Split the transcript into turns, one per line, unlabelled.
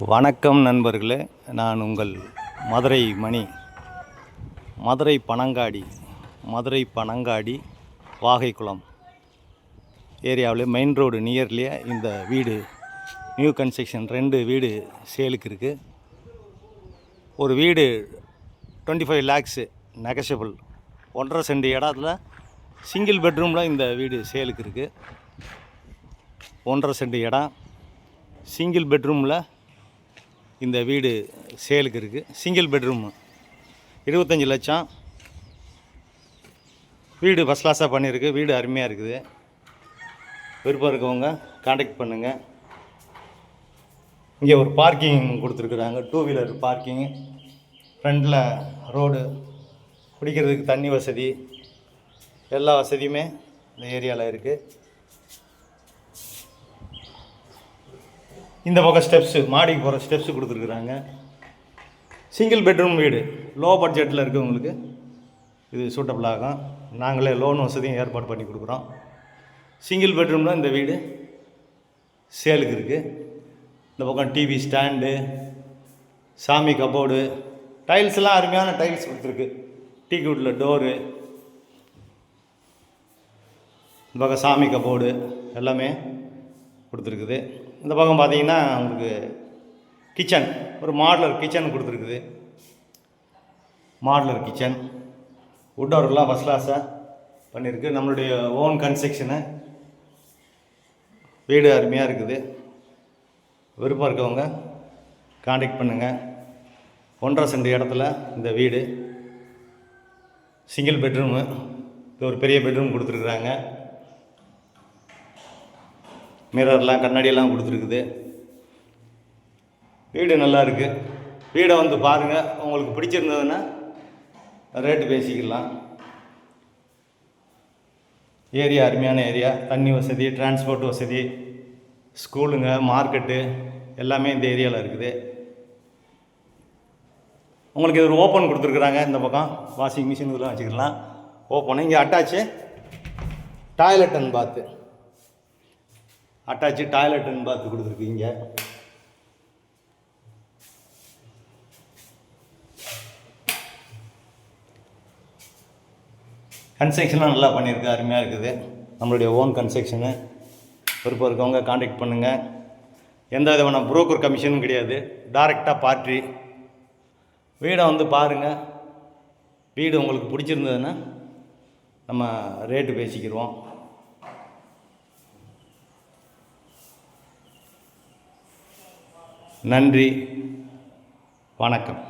வணக்கம் நண்பர்களே, நான் உங்கள் மதுரை மணி. மதுரை பனங்காடி வாகைக்குளம் ஏரியாவில் மெயின் ரோடு நியர்லியே இந்த வீடு நியூ கன்ஸ்ட்ரக்ஷன் 2 வீடு சேலுக்கு இருக்குது. ஒரு வீடு 25 lakhs நெகஷியபிள், 1.5 சென்ட் இடத்துல சிங்கிள் பெட்ரூமில் இந்த வீடு சேலுக்கு இருக்குது. 1.5 சென்ட் இடம் சிங்கிள் பெட்ரூமில் இந்த வீடு சேலுக்கு இருக்குது. சிங்கிள் பெட்ரூமு 25 லட்சம். வீடு ஃபஸ்ட் கிளாஸாக பண்ணியிருக்கு. வீடு அருமையாக இருக்குது. விருப்பம் இருக்கவங்க காண்டாக்ட் பண்ணுங்கள். இங்கே ஒரு பார்க்கிங் கொடுத்துருக்குறாங்க, 2 வீலர் பார்க்கிங்கு. ஃப்ரண்டில் ரோடு, குடிக்கிறதுக்கு தண்ணி வசதி, எல்லா வசதியுமே இந்த ஏரியாவில் இருக்குது. இந்த பக்கம் ஸ்டெப்ஸு, மாடிக்கு போகிற ஸ்டெப்ஸு கொடுத்துருக்குறாங்க. சிங்கிள் பெட்ரூம் வீடு, லோ பட்ஜெட்டில் இருக்கவங்களுக்கு இது சூட்டபிள் ஆகும். நாங்களே லோன் வசதியும் ஏற்பாடு பண்ணி கொடுக்குறோம். சிங்கிள் பெட்ரூமில் இந்த வீடு சேலுக்கு இருக்குது. இந்த பக்கம் டிவி ஸ்டாண்டு, சாமி கபோர்டு, டைல்ஸ்லாம் அருமையான டைல்ஸ் கொடுத்துருக்கு. டீக்வுட்டில் டோரு, இந்த பக்கம் சாமி கபோர்டு எல்லாமே கொடுத்துருக்குது. இந்த பக்கம் பார்த்தீங்கன்னா உங்களுக்கு கிச்சன், ஒரு மாடுலர் கிச்சன் கொடுத்துருக்குது. மாடுலர் கிச்சன், வுட் ஒர்க்லாம் ஃபஸ்ட் கிளாஸாக பண்ணியிருக்கு. நம்மளுடைய ஓன் கன்ஸ்ட்ரக்ஷனு. வீடு அருமையாக இருக்குது. விருப்பம் இருக்கவங்க காண்டாக்ட் பண்ணுங்கள். 1.5 சென்ட் இடத்துல இந்த வீடு சிங்கிள் பெட்ரூமு. இது ஒரு பெரிய பெட்ரூம் கொடுத்துருக்குறாங்க. மிரர்லாம், கண்ணாடியெல்லாம் கொடுத்துருக்குது. வீடு நல்லா இருக்குது. வீடை வந்து பாருங்கள். உங்களுக்கு பிடிச்சிருந்ததுன்னா ரேட்டு பேசிக்கலாம். ஏரியா அருமையான ஏரியா. தண்ணி வசதி, டிரான்ஸ்போர்ட் வசதி, ஸ்கூலுங்க, மார்க்கெட்டு எல்லாமே இந்த ஏரியாவில் இருக்குது. உங்களுக்கு இது ஒரு ஓப்பன் கொடுத்துருக்குறாங்க. இந்த பக்கம் வாஷிங் மிஷின் இதெல்லாம் வச்சுக்கலாம். ஓப்பன். இங்கே அட்டாச்சு டாய்லெட் அண்ட் பாத்து, அட்டாச்சு டாய்லெட் அண்ட் பாத்து கொடுத்துருக்கு. இங்கே கன்ஸ்ட்ரக்ஷன்லாம் நல்லா பண்ணியிருக்கு. அருமையாக இருக்குது. நம்மளுடைய ஓன் கன்ஸ்ட்ரக்ஷனு. விருப்பம் இருக்கவங்க காண்டாக்ட் பண்ணுங்கள். எந்த விதமான புரோக்கர் கமிஷனும் கிடையாது. டைரெக்டாக பார்ட்டி. வீடை வந்து பாருங்கள். வீடு உங்களுக்கு பிடிச்சிருந்ததுன்னா நம்ம ரேட்டு பேசிக்கிடுவோம். நன்றி, வணக்கம்.